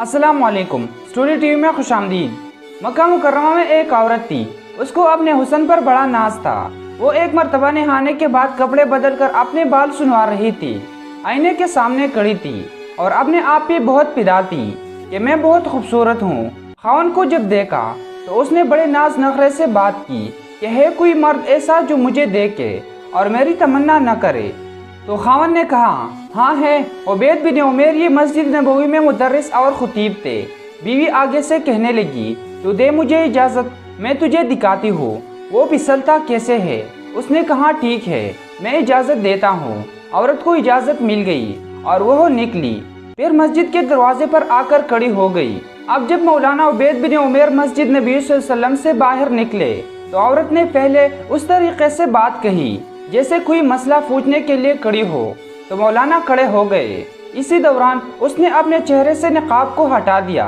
अस्सलामुअलैकुम। Story TV में खुशामदीद। मक्का मुकर्रमा में एक औरत थी। उसको अपने हुस्न पर बड़ा नाज था। वो एक मर्तबा नहाने के बाद कपड़े बदल कर अपने बाल सुनवा रही थी। आईने के सामने खड़ी थी और अपने आप पे बहुत फिदा थी कि मैं बहुत खूबसूरत हूँ। खावन को जब देखा तो उसने बड़े नाज नखरे से बात की कि है कोई मर्द ऐसा जो मुझे देखे और मेरी तमन्ना न करे। तो खावन ने कहा, हाँ है, उबैद बिन उमैर ये मस्जिद नबवी में मुदर्रिस और खुतीब थे। बीवी आगे से कहने लगी, तो दे मुझे इजाज़त, मैं तुझे दिखाती हूँ वो फिसलता कैसे है। उसने कहा, ठीक है, मैं इजाज़त देता हूँ। औरत को इजाज़त मिल गई और वह निकली। फिर मस्जिद के दरवाजे पर आकर खड़ी हो गई। अब जब मौलाना उबैद बिन उमैर मस्जिद नबी सल्लल्लाहु अलैहि वसल्लम से बाहर निकले तो औरत ने पहले उस तरीके से बात कही जैसे कोई मसला पूछने के लिए खड़ी हो। तो मौलाना खड़े हो गए। इसी दौरान उसने अपने चेहरे से निकाब को हटा दिया।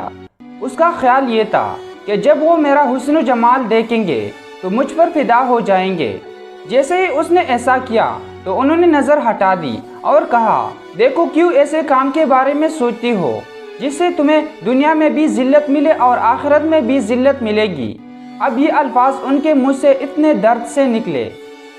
उसका ख्याल ये था कि जब वो मेरा हुस्न जमाल देखेंगे तो मुझ पर फिदा हो जाएंगे। जैसे ही उसने ऐसा किया तो उन्होंने नज़र हटा दी और कहा, देखो क्यों ऐसे काम के बारे में सोचती हो जिससे तुम्हें दुनिया में भी जिल्लत मिले और आखिरत में भी जिल्लत मिलेगी। अब ये अल्फाज उनके मुँह से इतने दर्द से निकले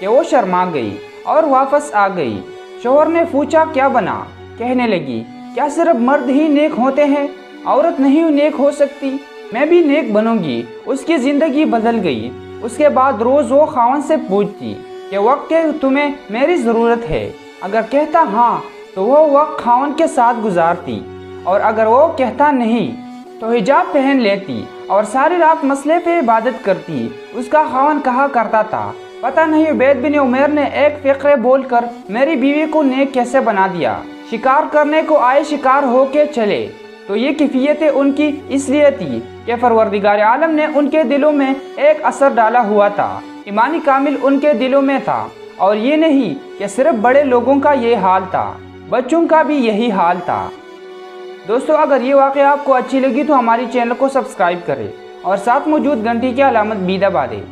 कि वो शर्मा गई और वापस आ गई। शौहर ने पूछा, क्या बना? कहने लगी, क्या सिर्फ मर्द ही नेक होते हैं? औरत नहीं नेक हो सकती? मैं भी नेक बनूंगी। उसकी ज़िंदगी बदल गई। उसके बाद रोज़ वो खावन से पूछती कि वक्त के तुम्हें मेरी ज़रूरत है। अगर कहता हाँ तो वो वक्त खावन के साथ गुजारती और अगर वो कहता नहीं तो हिजाब पहन लेती और सारी रात मसले पे इबादत करती। उसका खावन कहा करता था, पता नहीं उबैद बिन उमैर ने एक फ़िक्रे बोलकर मेरी बीवी को नेक कैसे बना दिया। शिकार करने को आए शिकार हो के चले। तो ये कैफियतें उनकी इसलिए थी कि परवरदिगार आलम ने उनके दिलों में एक असर डाला हुआ था। ईमानी कामिल उनके दिलों में था और ये नहीं कि सिर्फ बड़े लोगों का ये हाल था, बच्चों का भी यही हाल था। दोस्तों, अगर ये वाक़या आपको अच्छी लगी तो हमारी चैनल को सब्सक्राइब करें और साथ मौजूद घंटी की अलामत भी दबा दें।